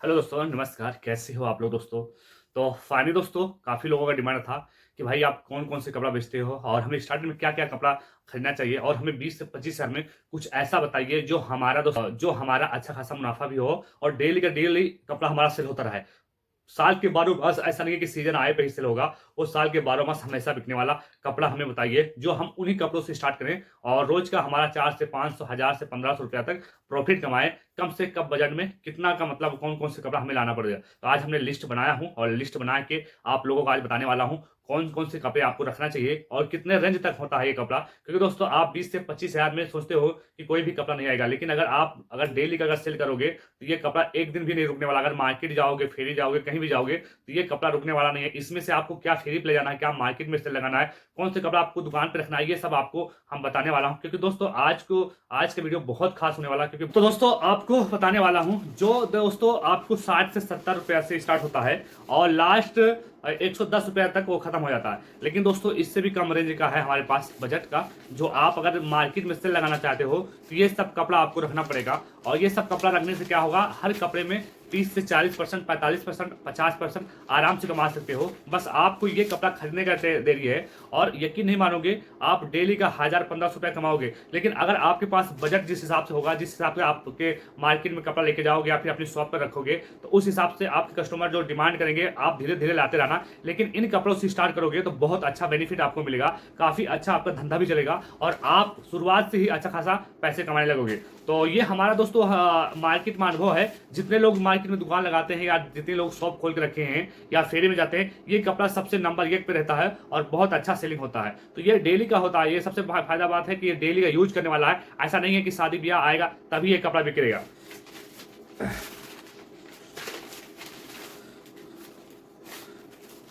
Hello दोस्तों, नमस्कार। कैसे हो आप लोग दोस्तों? तो फाइनली दोस्तों काफ़ी लोगों का डिमांड था कि भाई आप कौन-कौन से कपड़ा बेचते हो और हमें स्टार्टिंग में क्या-क्या कपड़ा खरीदना चाहिए और हमें 20 से 25 हज़ार में कुछ ऐसा बताइए जो हमारा अच्छा खासा मुनाफ़ा भी हो और डेली का डेली कपड़ा हमारा सेल होता रहे। साल के बारों मास ऐसा नहीं है कि सीज़न आए पे ही सेल होगा, वो साल के बारों मास हमेशा बिकने वाला कपड़ा हमें बताइए, जो हम उन्हीं कपड़ों से स्टार्ट करें और रोज़ का हमारा 4 से 500, 1000 से 1500 रुपया तक प्रॉफ़िट कमाएँ। कम से कम बजट में कितना का मतलब कौन-कौन से कपड़ा हमें लाना पड़ेगा। तो आज हमने लिस्ट बनाया हूँ और लिस्ट बना के आप लोगों को आज बताने वाला हूँ, कौन-कौन से कपड़े आपको रखना चाहिए और कितने रेंज तक होता है ये कपड़ा। क्योंकि दोस्तों आप 20 से 25 हज़ार में सोचते हो कि कोई भी कपड़ा नहीं आएगा, लेकिन अगर डेली का अगर सेल करोगे, तो ये कपड़ा एक दिन भी नहीं रुकने वाला। अगर मार्केट जाओगे, फेरी जाओगे, कहीं भी जाओगे, तो ये कपड़ा रुकने वाला नहीं है। इसमें से आपको क्या फेरी पे ले जाना है, क्या मार्केट में सेल लगाना है, कौन से कपड़ा आपको दुकान पे रखना है, ये सब आपको हम बताने वाला हूँ। क्योंकि दोस्तों आज का वीडियो बहुत खास होने वाला है, क्योंकि तो दोस्तों आपको बताने वाला हूँ, जो दोस्तों आपको 60 से 70 रुपया से स्टार्ट होता है और लास्ट 110 रुपया तक वो खत्म हो जाता है। लेकिन दोस्तों इससे भी कम रेंज का है हमारे पास बजट का, जो आप अगर मार्केट में सेल लगाना चाहते हो, तो ये सब कपड़ा आपको रखना पड़ेगा। और ये सब कपड़ा रखने से क्या होगा, हर कपड़े में 30 से 40%, 45%, 50% आराम से कमा सकते हो। बस आपको ये कपड़ा खरीदने का देरी है और यकीन नहीं मानोगे, आप डेली का 1000-1500 रुपया कमाओगे। लेकिन अगर आपके पास बजट जिस हिसाब से होगा, जिस हिसाब से आपके मार्केट में कपड़ा लेके जाओगे या फिर अपनी शॉप पर रखोगे, तो उस हिसाब से आपके कस्टमर जो डिमांड करेंगे, आप धीरे-धीरे लाते रहना। लेकिन इन कपड़ों से स्टार्ट करोगे तो बहुत अच्छा बेनिफिट आपको मिलेगा, काफ़ी अच्छा आपका धंधा भी चलेगा और आप शुरुआत से ही अच्छा खासा पैसे कमाने लगोगे। तो ये हमारा दोस्तों मार्केट में अनुभव है। जितने लोग मार्केट में दुकान लगाते हैं या जितने लोग शॉप खोल के रखे हैं या फेरी में जाते हैं, ये कपड़ा सबसे नंबर 1 पे रहता है और बहुत अच्छा सेलिंग होता है। तो ये डेली का होता है, ये सबसे फायदा बात है कि ये डेली का यूज करने वाला है। ऐसा नहीं है कि शादी ब्याह आएगा तभी ये कपड़ा बिकेगा।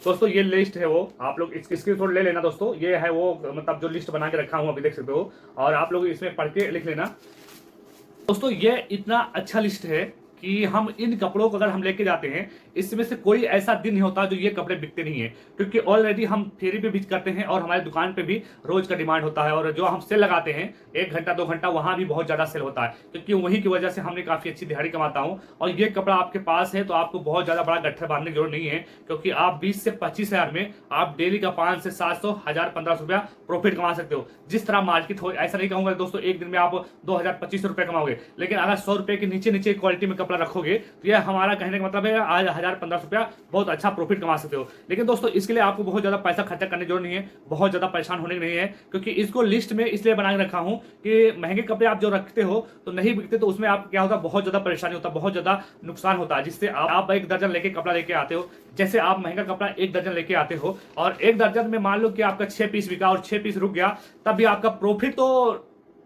दोस्तों ये लिस्ट है, वो आप लोग इसकी स्क्रीनशॉट ले लेना दोस्तों। ये है वो मतलब जो लिस्ट बना के रखा हूँ, अभी देख सकते हो और आप लोग इसमें पढ़ के लिख लेना। दोस्तों ये इतना अच्छा लिस्ट है कि हम इन कपड़ों को अगर हम लेके जाते हैं, इसमें से कोई ऐसा दिन नहीं होता जो ये कपड़े बिकते नहीं है। क्योंकि ऑलरेडी हम फेरी पे भी करते हैं और हमारी दुकान पे भी रोज का डिमांड होता है और जो हम सेल लगाते हैं 1 घंटा 2 घंटा, वहां भी बहुत ज्यादा सेल होता है। क्योंकि वहीं की वजह से हमने काफी अच्छी दिहाड़ी कमाता हूँ। और ये कपड़ा आपके पास है तो आपको बहुत ज्यादा बड़ा गट्ठर बांधने की जरूरत नहीं है, क्योंकि आप 20 से 25 हज़ार में आप डेली का 5 से 700, 1000-1500 रुपया प्रॉफिट कमा सकते हो। जिस तरह मार्केट हो, ऐसा नहीं कहूंगा दोस्तों एक दिन में आप 2000-2500 रुपये कमाओगे, लेकिन अगर 100 रुपए के नीचे नीचे क्वालिटी में कपड़ा रखोगे, तो यह हमारा कहने का मतलब है आज 1000-1500 रुपया बहुत अच्छा प्रॉफिट कमा सकते हो। लेकिन दोस्तों इसके लिए आपको बहुत ज्यादा पैसा खर्चा करने की जरूरत नहीं है, बहुत ज्यादा परेशान होने की नहीं है। क्योंकि इसको लिस्ट में इसलिए बना के रखा हूं कि महंगे कपड़े आप जो रखते हो तो नहीं बिकते, तो उसमें आप क्या होता है, बहुत ज्यादा परेशानी होता है, बहुत ज्यादा नुकसान होता है। जिससे आप 1 दर्जन लेके कपड़ा लेके आते हो, जैसे आप महंगा कपड़ा 1 दर्जन लेके आते हो और 1 दर्जन में मान लो कि आपका 6 पीस बिका और 6 पीस रुक गया, तब भी आपका प्रॉफिट तो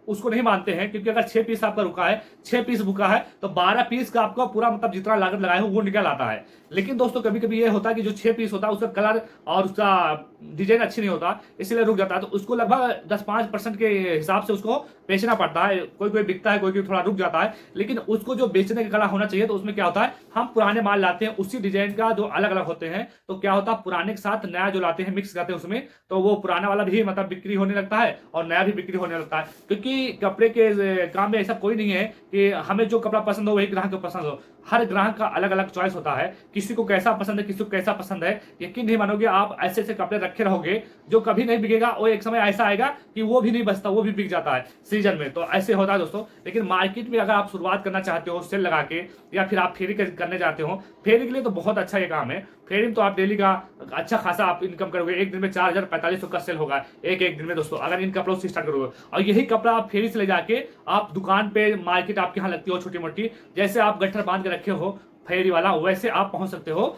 उसको नहीं मानते हैं। क्योंकि अगर 6 पीस आपका रुका है, 6 पीस बुका है, तो 12 पीस का आपका पूरा मतलब जितना लागत लगाए हो वो निकल आता है। लेकिन दोस्तों कभी कभी ये होता है कि जो 6 पीस होता है उसका कलर और उसका डिजाइन अच्छी नहीं होता, इसलिए रुक जाता है। तो उसको लगभग 10-5% के हिसाब से उसको बेचना पड़ता है। कोई कोई बिकता है, कोई कोई थोड़ा रुक जाता है, लेकिन उसको जो बेचने का कला होना चाहिए। तो उसमें क्या होता है, हम पुराने माल लाते हैं उसी डिजाइन का जो अलग अलग होते हैं, तो क्या होता है पुराने के साथ नया जो लाते हैं मिक्स करते हैं उसमें, तो वो पुराना वाला भी मतलब बिक्री होने लगता है और नया भी बिक्री होने लगता है। क्योंकि कपड़े के काम में ऐसा कोई नहीं है कि हमें जो कपड़ा पसंद हो वही ग्राहक को पसंद हो। हर ग्राहक का अलग अलग चॉइस होता है, किसी को कैसा पसंद है, किसी को कैसा पसंद है। यकीन नहीं मानोगे, आप ऐसे ऐसे कपड़े रखे रहोगे जो कभी नहीं बिकेगा और एक समय ऐसा आएगा कि वो भी नहीं बचता, वो भी बिक जाता है सीजन में। तो ऐसे होता है दोस्तों। लेकिन मार्केट में अगर आप शुरुआत करना चाहते हो सेल लगा के, या फिर आप फेरी करने जाते हो, फेरी के लिए तो बहुत अच्छा ये काम है। फेरी में तो आप डेली का अच्छा खासा आप इनकम करोगे। एक दिन में 4000-4500 का सेल होगा एक दिन में दोस्तों, अगर इन कपड़ों से स्टार्ट करोगे। और यही कपड़ा आप फेरी से ले जाके आप दुकान पे, मार्केट आपके यहाँ लगती हो छोटी मोटी, जैसे आप गट्ठर बांध के रखे हो फेरी वाला, वैसे आप पहुंच सकते हो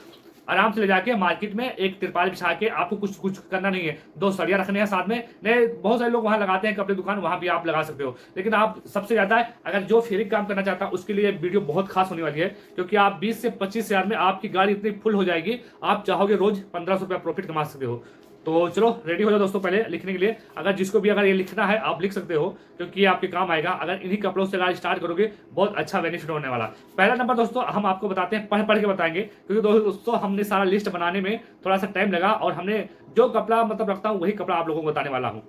आराम से ले जाके मार्केट में। एक तिरपाल बिछा के आपको कुछ कुछ करना नहीं है, 2 सरिया रखने हैं साथ में। नहीं, बहुत सारे लोग वहां लगाते हैं कपड़े दुकान, वहां भी आप लगा सकते हो। लेकिन आप सबसे ज्यादा अगर जो फेरी काम करना चाहता है उसके लिए वीडियो बहुत खास होने वाली है। क्योंकि आप 20 से 25 हज़ार में आपकी गाड़ी इतनी फुल हो जाएगी, आप चाहोगे रोज 1500 रुपया प्रॉफिट कमा सकते हो। तो चलो रेडी हो जाओ दोस्तों पहले लिखने के लिए। अगर जिसको भी अगर ये लिखना है आप लिख सकते हो, क्योंकि ये आपके काम आएगा। अगर इन्हीं कपड़ों से अगर स्टार्ट करोगे, बहुत अच्छा बेनिफिट होने वाला। पहला नंबर दोस्तों हम आपको बताते हैं, पढ़ पढ़ के बताएंगे, क्योंकि दोस्तों हमने सारा लिस्ट बनाने में थोड़ा सा टाइम लगा और हमने जो कपड़ा मतलब रखता हूँ वही कपड़ा आप लोगों को बताने वाला हूँ।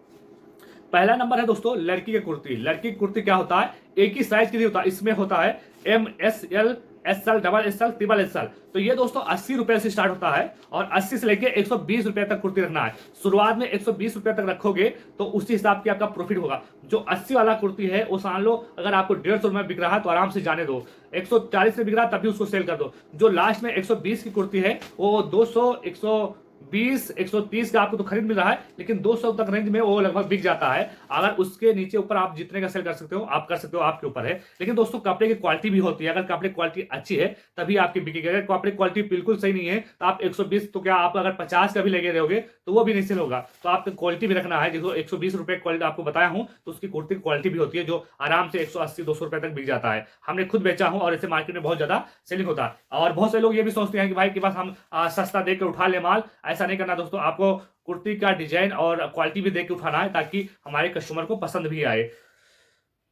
पहला नंबर है दोस्तों लड़की की कुर्ती। लड़की की कुर्ती क्या होता है, एक ही साइज की नहीं होता, इसमें होता है MSL SL, double SL, triple SL। तो ये दोस्तों 80 रुपए से स्टार्ट होता है और 80 से लेके 120 रुपए तक कुर्ती रखना है। शुरुआत में 120 रुपए तक रखोगे तो उसी हिसाब की आपका प्रॉफिट होगा। जो 80 वाला कुर्ती है वो मान लो अगर आपको 150 में बिक रहा है तो आराम से जाने दो, 140 में बिक रहा है तब भी उसको सेल कर दो। जो लास्ट में 120 की कुर्ती है वो 200, 120, 130 का आपको तो खरीद मिल रहा है, लेकिन 200 तक रेंज में वो लगभग बिक जाता है। अगर उसके नीचे ऊपर आप जितने का सेल कर सकते हो आप कर सकते हो, आपके ऊपर है। लेकिन दोस्तों कपड़े की क्वालिटी भी होती है, अगर कपड़े की क्वालिटी अच्छी है तभी आपकी बिकेगी। अगर कपड़े की क्वालिटी बिल्कुल सही नहीं है तो आप 120 तो क्या आप अगर 50 का भी लेके रहोगे तो वो भी नहीं सेल होगा। तो आपको क्वालिटी भी रखना है। देखो 120 रुपए क्वालिटी आपको बताया हूं तो उसकी कुर्ती की क्वालिटी भी होती है जो आराम से 180, 200 रुपए तक बिक जाता है। हमने खुद बेचा हूं और इसे मार्केट में बहुत ज्यादा सेलिंग होता है। और बहुत से लोग ये भी सोचते हैं कि भाई के पास हम सस्ता देकर उठा ले माल। ऐसा नहीं करना दोस्तों, आपको कुर्ती का डिजाइन और क्वालिटी भी देख के उठाना है ताकि हमारे कस्टमर को पसंद भी आए।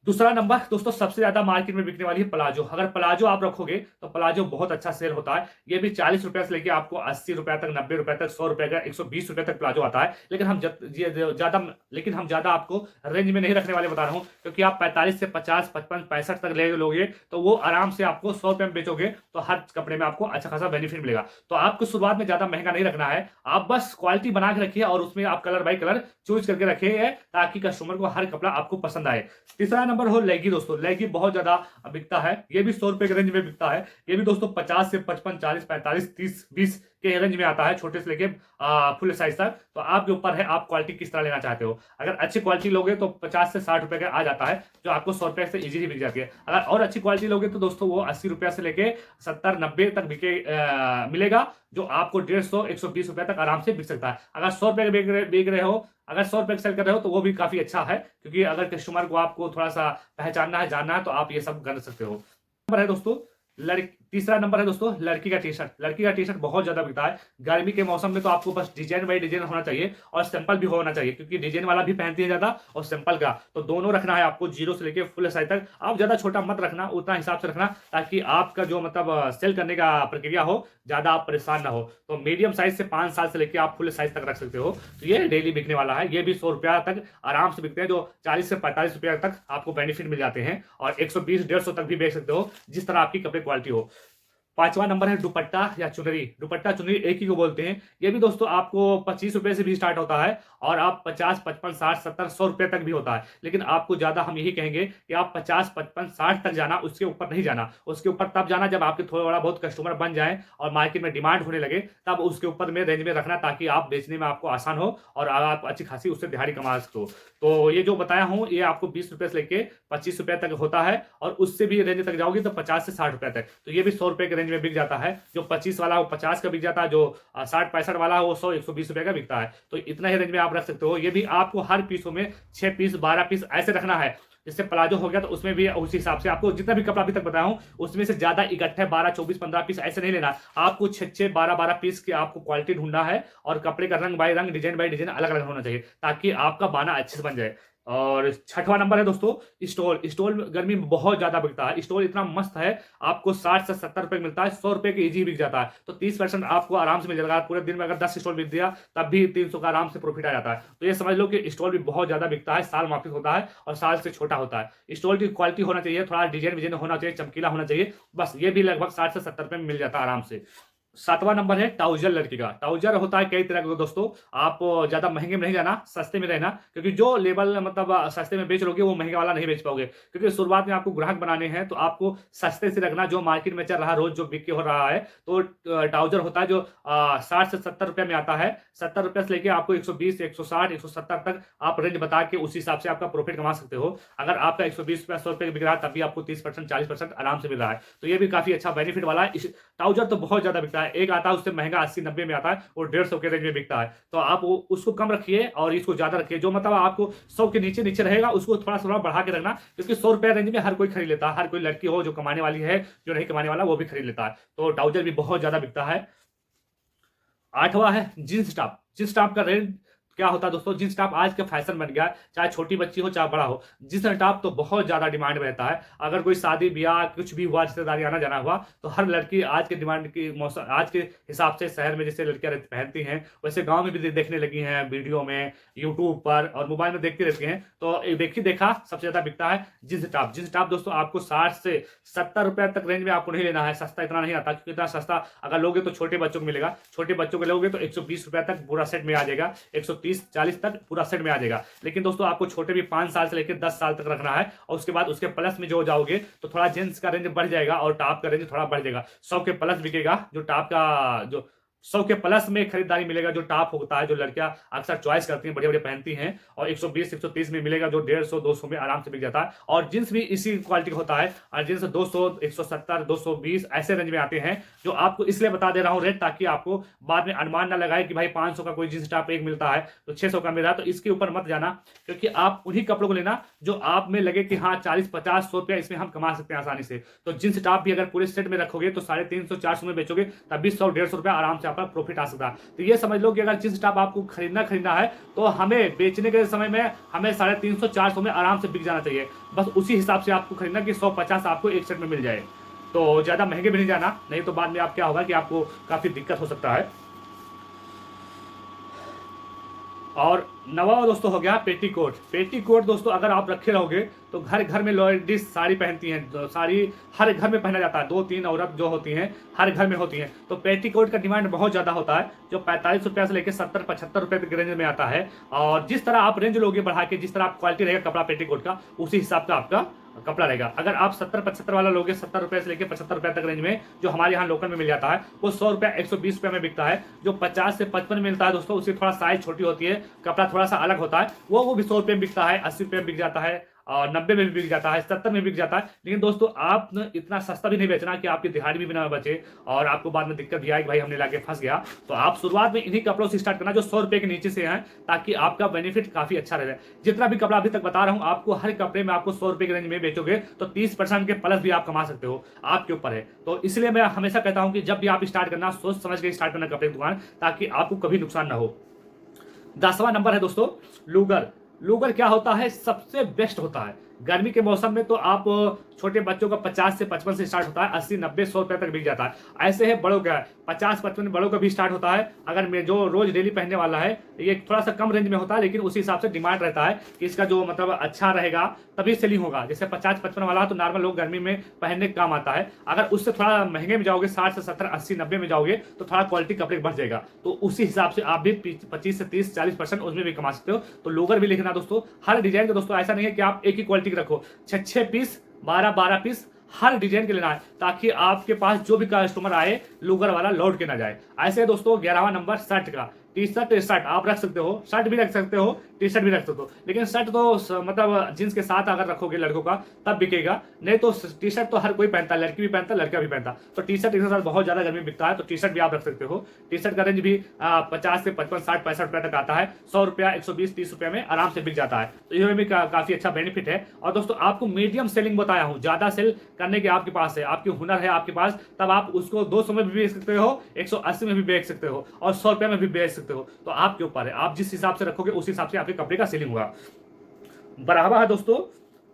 दूसरा नंबर दोस्तों सबसे ज्यादा मार्केट में बिकने वाली है प्लाजो। अगर प्लाजो आप रखोगे तो प्लाजो बहुत अच्छा सेल होता है। ये भी 40 रुपए से लेके आपको 80 रुपए तक, 90 रुपए तक, 100 रुपए का, 120 रुपए तक प्लाजो आता है। लेकिन हम ज्यादा आपको रेंज में नहीं रखने वाले बता रहा हूं, क्योंकि आप 45 से 50, 55, 65 तक ले लोगे तो वो आराम से आपको 100 रुपए में बेचोगे तो हर कपड़े में आपको अच्छा खासा बेनिफिट मिलेगा। तो आपको शुरुआत में ज्यादा महंगा नहीं रखना है, आप बस क्वालिटी बना के रखिए और उसमें आप कलर बाई कलर चूज करके रखिए ताकि कस्टमर को हर कपड़ा आपको पसंद आए। तीसरा नंबर हो लेगी दोस्तों। लेगी बहुत ज्यादा बिकता है, ये भी 100 रुपए के रेंज में बिकता है। ये भी दोस्तों 50 से 55, 40, 45, 30, 20 के रेंज में आता है, छोटे से लेके फुल साइज तक। तो आपके ऊपर है आप क्वालिटी किस तरह लेना चाहते हो। अगर अच्छी क्वालिटी लोगे तो 50 से 60 रुपए का आ जाता है, जो आपको 100 रुपए से इजीली बिक जाती है। अगर और अच्छी क्वालिटी लोगे तो दोस्तों वो 80 रुपए से लेके 70, 90 तक मिलेगा, जो आपको 150, 120 रुपए तक आराम से बिक सकता है। अगर 100 रुपए बेच रहे हो, अगर 100 रुपए सेल कर रहे हो तो वो भी काफी अच्छा है, क्योंकि अगर कस्टमर को आपको थोड़ा सा पहचानना है, जानना है तो आप ये सब कर सकते हो। नंबर है दोस्तों तीसरा नंबर है दोस्तों लड़की का टी शर्ट। लड़की का टी शर्ट बहुत ज्यादा बिकता है। गर्मी के मौसम में तो आपको बस डिजाइन बाई डिजाइन होना चाहिए और सिंपल भी होना चाहिए, क्योंकि डिजाइन वाला भी पहनती है ज्यादा और सिंपल का, तो दोनों रखना है आपको, 0 से लेके फुल साइज तक। आप ज्यादा छोटा मत रखना, उतना हिसाब से रखना ताकि आपका जो मतलब सेल करने का प्रक्रिया हो, ज्यादा आप परेशान ना हो। तो मीडियम साइज से 5 साल से लेके आप फुल साइज तक रख सकते हो। तो ये डेली बिकने वाला है। ये भी 100 रुपया तक आराम से बिकते हैं, जो 40 से 45 रुपया तक आपको बेनिफिट मिल जाते हैं और 120, 150 तक भी बेच सकते हो, जिस तरह आपकी कपड़े क्वालिटी हो। पांचवा नंबर है दुपट्टा या चुनरी। दुपट्टा चुनरी एक ही को बोलते हैं। ये भी दोस्तों आपको 25 रुपए से भी स्टार्ट होता है और आप 50, 55, 60, 70, 100 रुपए तक भी होता है। लेकिन आपको ज्यादा हम यही कहेंगे कि आप 50, 55, 60 तक जाना, उसके ऊपर नहीं जाना। उसके ऊपर तब जाना जब आपके थोड़ा बहुत कस्टमर बन जाए और मार्केट में डिमांड होने लगे, तब उसके ऊपर में रेंज में रखना ताकि आप बेचने में आपको आसान हो और आप अच्छी खासी उससे दिहाड़ी कमा सकते हो। तो ये जो बताया हूँ ये आपको 20 रुपए से लेके 25 रुपए तक होता है और उससे भी रेंज तक जाओगे तो 50 से 60 रुपए तक। तो ये भी 100 रुपए के रेंज में बिक जाता है। जो 25 वाला वो 50 का बिक जाता है, जो 60, 65 वाला वो 100, 120 रुपए का बिकता है। तो इतना ही रेंज में आप रख सकते हो। ये भी आपको हर पीसों में 6 पीस, 12 पीस ऐसे रखना है। जैसे प्लाजो हो गया तो उसमें भी उसी हिसाब से आपको जितना भी कपड़ा अभी तक बताया हूं उसमें से ज्यादा इकट्ठे 12, 24, 15 पीस ऐसे नहीं लेना। आपको 6, 12, 12 पीस की आपको क्वालिटी ढूंढना है और कपड़े का रंग बाय रंग, डिजाइन बाय डिजाइन अलग अलग होना चाहिए ताकि आपका बाना अच्छे से बन जाए। और छठवां नंबर है दोस्तों स्टोल। स्टोल गर्मी में बहुत ज्यादा बिकता है। स्टोल इतना मस्त है, आपको 60 से 70 रुपए मिलता है, 100 रुपए के इजी बिक जाता है। तो 30% आपको आराम से मिल जाएगा। पूरे दिन में अगर 10 स्टॉल बिक दिया तब भी 300 का आराम से प्रॉफिट आ जाता है। तो ये समझ लो कि स्टॉल भी बहुत ज्यादा बिकता है, साल वापिस होता है और साल से छोटा होता है। स्टॉल की क्वालिटी होना चाहिए, थोड़ा डिजाइन विजाइन होना चाहिए, चमकीला होना चाहिए, बस। ये भी लगभग 60 से 70 रुपए में मिल जाता है आराम से। सातवां नंबर है ट्राउजर लड़की का। ट्राउजर होता है कई तरह का दोस्तों, आप ज्यादा महंगे में नहीं जाना, सस्ते में रहना, क्योंकि जो लेवल मतलब सस्ते में बेच लोगे वो महंगे वाला नहीं बेच पाओगे, क्योंकि शुरुआत में आपको ग्राहक बनाने हैं। तो आपको सस्ते से रखना, जो मार्केट में चल रहा है, रोज जो बिक्री हो रहा है। तो ट्राउजर होता है जो 60 से 70 रुपए में आता है। 70 रुपए से लेके आपको 120, 160, 170 तक आप रेंज बता के उस हिसाब से आपका प्रॉफिट कमा सकते हो। अगर आपका 120 रुपया, 100 रुपए बिक रहा है तब भी आपको 30%, 40% आराम से मिल रहा है। तो ये भी काफी अच्छा बेनिफिट वाला है। ट्राउजर तो बहुत ज्यादा बिकता है। एक आता है उससे महंगा 80, 90 में आता है, वो 150 के रेंज में बिकता है। तो आप उसको कम रखिए और इसको ज्यादा रखिए। जो मतलब आपको 100 के नीचे नीचे रहेगा उसको थोड़ा थोड़ा बढ़ा के रखना, क्योंकि 100 रुपए रेंज में हर कोई खरीद लेता है। हर कोई लड़की हो जो कमाने वाली है, जो नहीं कमाने वाला वो भी खरीद लेता है। तो ट्राउजर भी बहुत ज्यादा बिकता है। आठवां है जींस टॉप। जींस टॉप का रेंज क्या होता है दोस्तों, जींस टॉप आज का फैशन बन गया है, चाहे छोटी बच्ची हो चाहे बड़ा हो, जींस टॉप तो बहुत ज्यादा डिमांड में रहता है। अगर कोई शादी ब्याह कुछ भी हुआ, रिश्तेदारी आना जाना हुआ, तो हर लड़की आज के डिमांड की मौसम आज के हिसाब से शहर में जैसे लड़कियां पहनती हैं वैसे गांव में भी देखने लगी हैं, वीडियो में, यूट्यूब पर और मोबाइल में देखती रहती हैं। तो देखा सबसे ज्यादा बिकता है जींस टॉप। जींस टॉप दोस्तों आपको 60 से 70 रुपए तक रेंज में आपको नहीं लेना है, सस्ता इतना नहीं आता, क्योंकि इतना सस्ता अगर लोगे तो छोटे बच्चों को मिलेगा, छोटे बच्चों को लोगे तो 120 रुपए तक पूरा सेट में आ जाएगा, 130-40 तक पूरा सेट में आ जाएगा। लेकिन दोस्तों आपको छोटे भी 5 साल से लेकर 10 साल तक रखना है, और उसके बाद उसके प्लस में जो जाओगे तो थोड़ा जेंट्स का रेंज बढ़ जाएगा और टॉप का रेंज थोड़ा बढ़ जाएगा। 100 के प्लस बिकेगा जो टॉप का, जो 100 के प्लस में खरीदारी मिलेगा जो टॉप होता है, जो लड़कियां अक्सर चॉइस करती हैं, बड़े बड़े पहनती हैं। और 120-130 में मिलेगा जो 150-200 में आराम से बिक जाता है। और जींस भी इसी क्वालिटी का होता है, और जींस 200, 170, 220 ऐसे रेंज में आते हैं। जो आपको इसलिए बता दे रहा हूं रेट, ताकि आपको बाद में अनुमान ना लगाए कि भाई 500 का कोई जींस टॉप एक मिलता है तो 600 का मिल रहा है, तो इसके ऊपर मत जाना। क्योंकि आप उन्हीं कपड़ों को लेना जो आप में लगे कि हाँ 40-50-100 रुपया इसमें हम कमा सकते हैं आसानी से। तो जींस टॉप भी अगर पूरे सेट में रखोगे तो 350-400 में बेचोगे, तब भी 100-150 रुपया आराम से आपका प्रॉफिट आ सकता है। तो ये समझ लो कि अगर जींस टॉप आपको खरीदना है तो हमें बेचने के समय में हमें 350-400 में आराम से बिक जाना चाहिए। बस उसी हिसाब से आपको खरीदना कि 150 आपको एक सेट में मिल जाए। तो ज्यादा महंगे भी नहीं जाना, नहीं तो बाद में आप क्या होगा कि आपको काफी दिक्कत हो सकता है। और नवा दोस्तों हो गया पेटीकोट। पेटीकोट दोस्तों अगर आप रखे रहोगे तो घर घर में लेडीज साड़ी पहनती हैं, तो साड़ी हर घर में पहना जाता है, 2-3 औरत जो होती हैं हर घर में होती हैं। तो पेटीकोट का डिमांड बहुत ज्यादा होता है, जो 45 रुपया से लेकर 70-75 रुपए के रेंज में आता है। और जिस तरह आप रेंज लोगे बढ़ा के, जिस तरह आप क्वालिटी रहेगा कपड़ा पेटीकोट का, उसी हिसाब का आपका कपड़ा रहेगा। अगर आप 70-75 वाला लोगे, 70 रुपए से लेकर 75 रुपए तक रेंज में, जो हमारे यहाँ लोकल में मिल जाता है, वो 100 रुपया 120 रुपये में बिकता है। जो 50 से 55 में मिलता है दोस्तों, उसकी थोड़ा साइज छोटी होती है, कपड़ा थोड़ा सा अलग होता है, वो भी 100 रुपये में बिकता है, 80 रुपये में बिक जाता है, और 90 में भी बिक जाता है, 70 में बिक जाता है। लेकिन दोस्तों आप इतना सस्ता भी नहीं बेचना कि आपकी दिहाड़ी भी बिना बचे और आपको बाद में दिक्कत भी आए कि भाई हमने लाके फंस गया। तो आप शुरुआत में इन्हीं कपड़ों से स्टार्ट करना जो 100 रुपए के नीचे से हैं, ताकि आपका बेनिफिट काफी अच्छा रहे। जितना भी कपड़ा अभी तक बता रहा हूं आपको, हर कपड़े में आपको 100 रुपए के रेंज में बेचोगे तो 30% के प्लस भी आप कमा सकते हो, आपके ऊपर है। तो इसलिए मैं हमेशा कहता हूं कि जब भी आप स्टार्ट करना, सोच समझ के स्टार्ट करना कपड़े की दुकान, ताकि आपको कभी नुकसान ना हो। 10वां नंबर है दोस्तों लूगर। लूगर क्या होता है, सबसे बेस्ट होता है गर्मी के मौसम में। तो आप छोटे बच्चों का 50 से 55 से स्टार्ट होता है, 80, 90, 100 रुपए तक बिक जाता है। ऐसे है बड़ों का 50-55 बड़ों का भी स्टार्ट होता है। अगर मैं जो रोज डेली पहनने वाला है, ये थोड़ा सा कम रेंज में होता है, लेकिन उसी हिसाब से डिमांड रहता है कि इसका जो मतलब अच्छा रहेगा तभी सेलिंग होगा। जैसे 50-55 वाला तो नॉर्मल लोग गर्मी में पहनने का काम आता है। अगर उससे थोड़ा महंगे में जाओगे, 60 से 70, 80, 90 में जाओगे, तो थोड़ा क्वालिटी कपड़े बढ़ जाएगा। तो उसी हिसाब से आप भी 25 से 30-40% उसमें भी कमा सकते हो। तो लोगर भी लिखना दोस्तों, हर डिजाइन का दोस्तों ऐसा नहीं है कि आप एक ही क्वालिटी के रखो, 6 पीस, 12 पीस हर डिजाइन के लेना है, ताकि आपके पास जो भी कस्टमर आए लूगर वाला लौट के ना जाए। ऐसे दोस्तों 11वां नंबर शर्ट का। टी शर्ट आप रख सकते हो, शर्ट भी रख सकते हो, टी शर्ट भी रख सकते हो, लेकिन शर्ट तो मतलब जींस के साथ अगर रखोगे लड़कों का तब बिकेगा, नहीं तो टी शर्ट तो हर कोई पहनता है, लड़की भी पहनता है, लड़का भी पहनता। तो टी शर्ट के साथ बहुत ज्यादा गर्मी बिकता है, तो टी शर्ट भी आप रख सकते हो। टी शर्ट का रेंज भी 50 से 55, 60, 65 रुपए तक आता है, 100 रुपया, 120, 30 रुपये में आराम से बिक जाता है। तो ये भी काफी अच्छा बेनिफिट है। और दोस्तों आपको मीडियम सेलिंग बताया हूँ, ज्यादा सेल करने के आपके पास है, आपकी हुनर है आपके पास, तब आप उसको 200 में भी बेच सकते हो, 180 में भी बेच सकते हो, और 100 रुपये में भी बेच सकते हो। तो आपके ऊपर है, आप जिस हिसाब से रखोगे उस हिसाब से आपके कपड़े का सेलिंग होगा। बराबर है दोस्तों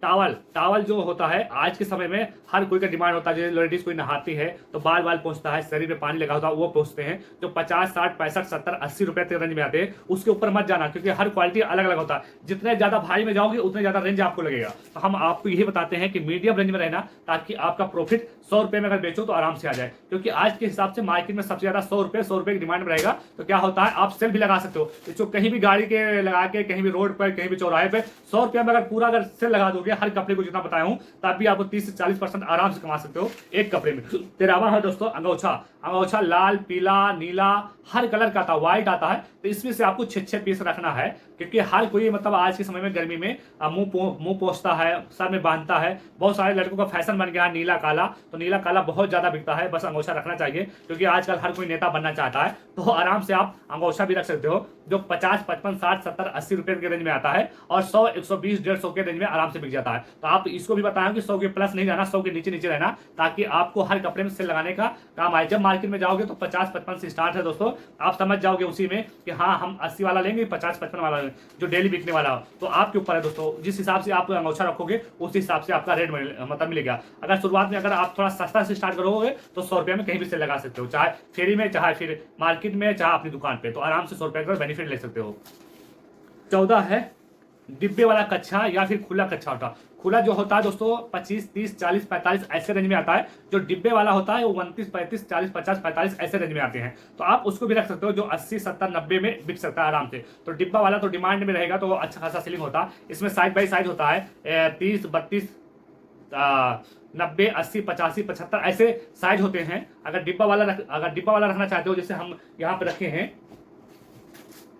टावल जो होता है आज के समय में हर कोई का डिमांड होता है। जैसे लेडीज कोई नहाती है तो बाल पहुंचता है, शरीर में पानी लगा होता है, वो पहुंचते हैं, जो 50, 60, 65, 70, 80 रुपए के रेंज में आते हैं। उसके ऊपर मत जाना, क्योंकि हर क्वालिटी अलग अलग होता है। जितने ज्यादा भारी में जाओगे उतने ज्यादा रेंज आपको लगेगा। तो हम आपको यही बताते हैं कि मीडियम रेंज में रहना, ताकि आपका प्रॉफिट 100 रुपए में अगर बेचो तो आराम से आ जाए। क्योंकि आज के हिसाब से मार्केट में सबसे ज्यादा 100 रुपए की डिमांड में रहेगा। तो क्या होता है, आप सेल भी लगा सकते हो, तो कहीं भी गाड़ी के लगा के, कहीं भी रोड पर, कहीं भी चौराहे पे 100 रुपए में अगर पूरा सेल लगा दोगे हर कपड़े को जितना बताया हूं, तब भी आपको 30 से 40% आराम से कमा सकते हो एक कपड़े में। 13वां है दोस्तों अंगोछा। लाल, पीला, नीला हर कलर का आता है, व्हाइट आता है। तो इसमें से आपको 6 पीस रखना है, क्योंकि हर कोई मतलब आज के समय में गर्मी में मुंह पोंछता है, सर में बांधता है। बहुत सारे लड़कों का फैशन बन गया है नीला काला, तो नीला काला बहुत ज्यादा बिकता है। बस अंगोछा रखना चाहिए, क्योंकि आजकल हर कोई नेता बनना चाहता है। तो आराम से आप अंगोछा भी रख सकते हो, जो 50, 55, 60, 70, 80 रुपए के रेंज में आता है, और 100, 120, 150 के रेंज में आराम से बिक जाता है। जाता है। तो आप इसको भी बताया कि 100 के प्लस नहीं रहना, 100 के नीचे नीचे रहना, ताकि आपको हर कपड़े में सेल लगाने का काम आए। जब मार्केट में जाओगे तो 50-55 से स्टार्ट है दोस्तों, आप समझ जाओगे उसी में कि हाँ हम 80 वाला लेंगे, 50-55 वाला लेंगे, जो डेली बिकने वाला हो। तो आपके ऊपर है दोस्तों, जिस हिसाब से आप अंगोछा रखोगे उस हिसाब से आपका रेट मतलब मिलेगा। अगर शुरुआत में अगर आप थोड़ा सस्ता से स्टार्ट करोगे तो 100 रुपये में कहीं भी सेल लगा सकते हो, चाहे फेरी में, चाहे फिर मार्केट में, चाहे अपनी दुकान पे, तो आराम से 100 रुपये का बेनिफिट ले सकते हो। 14 है डिब्बे वाला कच्छा या फिर खुला कच्छा होता। खुला जो होता है दोस्तों 25, 30, 40, 45 ऐसे रेंज में आता है। जो डिब्बे वाला होता है वो 29, 35, 40, 50, 45 ऐसे रेंज में आते हैं। तो आप उसको भी रख सकते हो, जो 80, 70, 90 में बिक सकता है आराम से। तो डिब्बा वाला तो डिमांड में रहेगा, तो अच्छा खासा सेलिंग होता है। इसमें साइज बाई साइज होता है, 30, 32, 90, 80, 85, 75 ऐसे साइज होते हैं। अगर डिब्बा वाला रखना चाहते हो, जैसे हम यहाँ पे रखे हैं,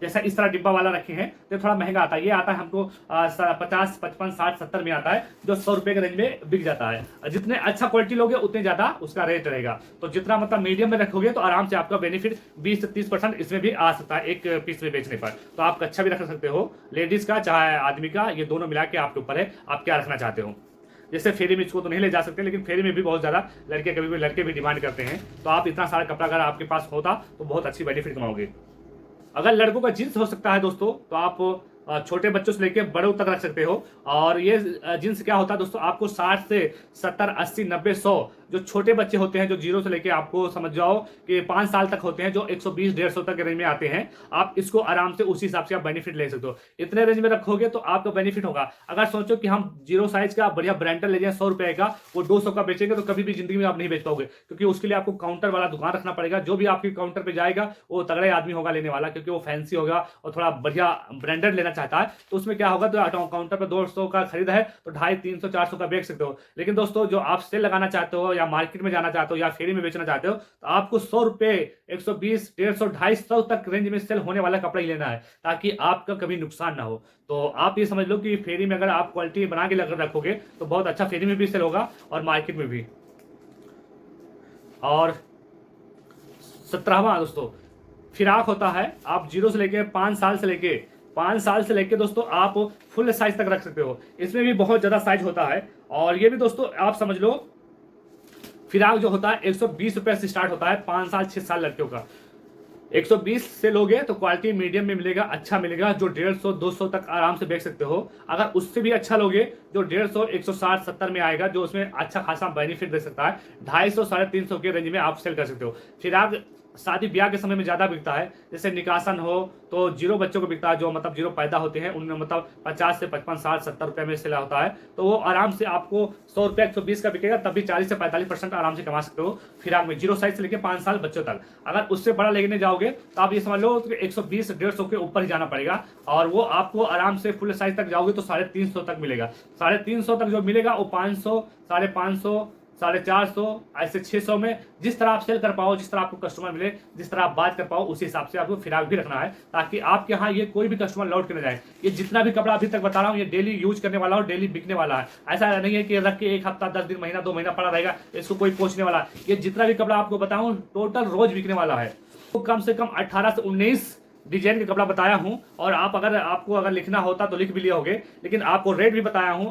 जैसा इस तरह डिब्बा वाला रखे हैं, तो थोड़ा महंगा आता है। ये आता है हमको 50, 55, 60, 70 में आता है, जो 100 रुपये के रेंज में बिक जाता है। जितने अच्छा क्वालिटी लोगे उतने ज्यादा उसका रेट रहेगा। तो जितना मतलब मीडियम में रखोगे तो आराम से आपका बेनिफिट 20 से 30% इसमें भी आ सकता है, एक पीस में बेचने पर। तो आप कच्छा भी रख सकते हो, लेडीज का चाहे आदमी का, ये दोनों मिला के आपके ऊपर है आप क्या रखना चाहते हो। जैसे फेरी में इसको तो नहीं ले जा सकते, लेकिन फेरी में भी बहुत ज़्यादा लड़के भी डिमांड करते हैं। तो आप इतना सारा कपड़ा अगर आपके पास होता तो बहुत अच्छी बेनिफिट कमाओगे। अगर लड़कों का जींस हो सकता है दोस्तों, तो आप छोटे बच्चों से लेके बड़ों तक रख सकते हो। और ये जींस क्या होता है दोस्तों, आपको 60 से 70, 80, 90, 100 जो छोटे बच्चे होते हैं, जो 0 से लेके आपको समझ जाओ कि 5 साल तक होते हैं, जो 120, 150 तक के रेंज में आते हैं, आप इसको आराम से उसी हिसाब से आप बेनिफिट ले सकते हो। इतने रेंज में रखोगे तो आपका बेनिफिट होगा। अगर सोचो कि हम 0 साइज का बढ़िया ब्रांडेड ले जाए 100 रुपए का, वो 200 का बेचेंगे, तो कभी भी जिंदगी में आप नहीं बेच पाओगे, क्योंकि उसके लिए आपको काउंटर वाला दुकान रखना पड़ेगा। जो भी आपके काउंटर पे जाएगा वो तगड़े आदमी होगा लेने वाला, क्योंकि वो फैंसी होगा और थोड़ा बढ़िया ब्रांडेड लेना चाहता है। तो उसमें क्या होगा, तो काउंटर पर 200 का खरीदा है तो 250, 300, 400 का बेच सकते हो। लेकिन दोस्तों जो आप सेल लगाना चाहते हो, या मार्केट में जाना चाहते हो, या फेरी में बेचना चाहते हो, तो आपको 100 रुपए, 120, 150, 250 तक रेंज में सेल होने वाला कपड़ा ही लेना है, ताकि आपका कभी नुकसान ना हो। तो आप ये समझ लो कि फेरी में अगर आप क्वालिटी बना के रखोगे तो बहुत अच्छा फेरी में भी सेल होगा और मार्केट में भी। और 17वां दोस्तों फिराक होता है। आप 0 से लेके 5 साल से लेके दोस्तों आप फुल साइज तक रख सकते हो। इसमें भी बहुत ज्यादा साइज होता है। और ये भी दोस्तों आप समझ लो, फिराक जो होता है 120 रुपए से स्टार्ट होता है, 5 साल 6 साल लड़कियों का। 120 से लोगे तो क्वालिटी मीडियम में मिलेगा, अच्छा मिलेगा, जो 150, 200 तक आराम से बेच सकते हो। अगर उससे भी अच्छा लोगे, जो 150, 160, 70 में आएगा, जो उसमें अच्छा खासा बेनिफिट दे सकता है, 250, 350 के रेंज में आप सेल कर सकते हो। फिराक शादी ब्याह के समय में ज्यादा बिकता है, जैसे निकासन हो तो 0 बच्चों को बिकता है, जो मतलब 0 पैदा होते हैं, उनमें मतलब 50 से 55, 60, 70 रुपए में सेल होता है। तो वो आराम से आपको 100 रुपये 120 का बिकेगा, तब भी 40 से 45% आराम से कमा सकते हो फिराक में, 0 साइज से लेकर 5 साल बच्चों तक। अगर उससे बड़ा लेने जाओगे तो आप ये समझ लो 120, 150 के ऊपर ही जाना पड़ेगा, और वो आपको आराम से फुल साइज तक जाओगे तो 350 तक मिलेगा। 350 तक जो मिलेगा वो 500, 550, 450, ऐसे 600 में जिस तरह आप सेल कर पाओ, जिस तरह आपको कस्टमर मिले, जिस तरह आप बात कर पाओ, उसी हिसाब से आपको फिराक भी रखना है, ताकि आपके यहाँ ये कोई भी कस्टमर लौट के न जाए। ये जितना भी कपड़ा अभी तक बता रहा हूँ, ये डेली यूज करने वाला और डेली बिकने वाला है। ऐसा नहीं है कि रख के 1 हफ्ता, 10 दिन, महीना, 2 महीना पड़ा रहेगा, इसको कोई पहुंचने वाला। ये जितना भी कपड़ा आपको बताऊं टोटल रोज बिकने वाला है। तो कम से कम 18 से 19 डिजाइन के कपड़ा बताया हूं। और आपको अगर लिखना होता तो लिख भी लिए होगे, लेकिन आपको रेट भी बताया हूं।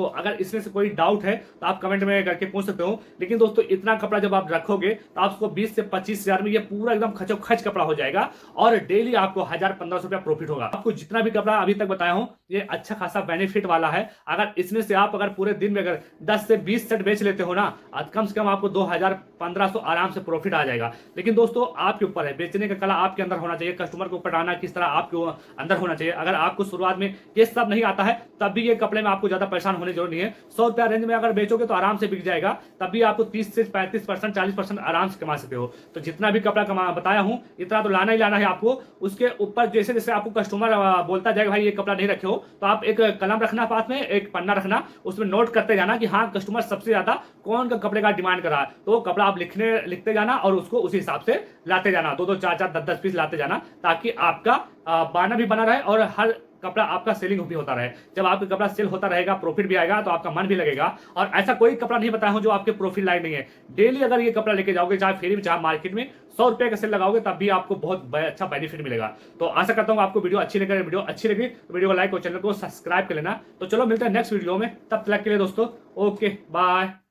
अगर इसमें से कोई डाउट है तो आप कमेंट में करके पूछ सकते हो। लेकिन दोस्तों इतना कपड़ा जब आप रखोगे तो आपको 20 से 25 हजार में ये पूरा एकदम खचोखच कपड़ा हो जाएगा, और डेली आपको 1000-1500 रुपया प्रॉफिट होगा। आपको जितना भी कपड़ा अभी तक बताया हूं ये अच्छा खासा बेनिफिट वाला है। अगर इसमें से आप अगर पूरे दिन में अगर 10 से 20 सेट बेच लेते हो ना, कम से कम आपको 2000-1500 आराम से प्रॉफिट आ जाएगा। लेकिन दोस्तों आपके ऊपर है, बेचने का कला आपके अंदर होना चाहिए, कस्टमर को पटाना किस तरह आपके अंदर होना चाहिए। अगर आपको शुरुआत में ये सब नहीं आता है, तब भी ये कपड़े में आपको ज्यादा परेशान होने की जरूरत नहीं है। 100 रुपया रेंज में अगर बेचोगे तो आराम से बिक जाएगा, तब भी आपको 30 से 35%, 40% आराम से कमा सकते हो। तो जितना भी कपड़ा बताया हूं इतना तो लाना ही लाना है आपको। उसके ऊपर जैसे जैसे आपको कस्टमर बोलता जाएगा भाई ये कपड़ा नहीं रखे हो, तो आप एक कलम रखना, पास में एक पन्ना रखना, उसमें नोट करते जाना कि हाँ कस्टमर सबसे ज्यादा कौन का कपड़े का डिमांड कर रहा है। तो वो कपड़ा आप लिखते जाना और उसको उसी हिसाब से लाते जाना, 2-2, 4-4, 10-10 पीस लाते जाना, ताकि आपका बाना भी बना रहे और हर कपड़ा आपका सेलिंग भी होता रहे। जब आपका कपड़ा सेल होता रहेगा, प्रॉफिट भी आएगा, तो आपका मन भी लगेगा। और ऐसा कोई कपड़ा नहीं बताया हूं जो आपके प्रॉफिट लायक नहीं है। डेली अगर ये कपड़ा लेके जाओगे, चाहे फ्री में चाहे मार्केट में, 100 रुपए का सेल लगाओगे, तब भी आपको बहुत अच्छा बेनिफिट मिलेगा। तो आशा करता हूं आपको वीडियो अच्छी लगे। वीडियो अच्छी लगी तो वीडियो को लाइक और चैनल को सब्सक्राइब कर लेना। तो चलो मिलते हैं नेक्स्ट वीडियो में, तब तक के लिए दोस्तों ओके बाय।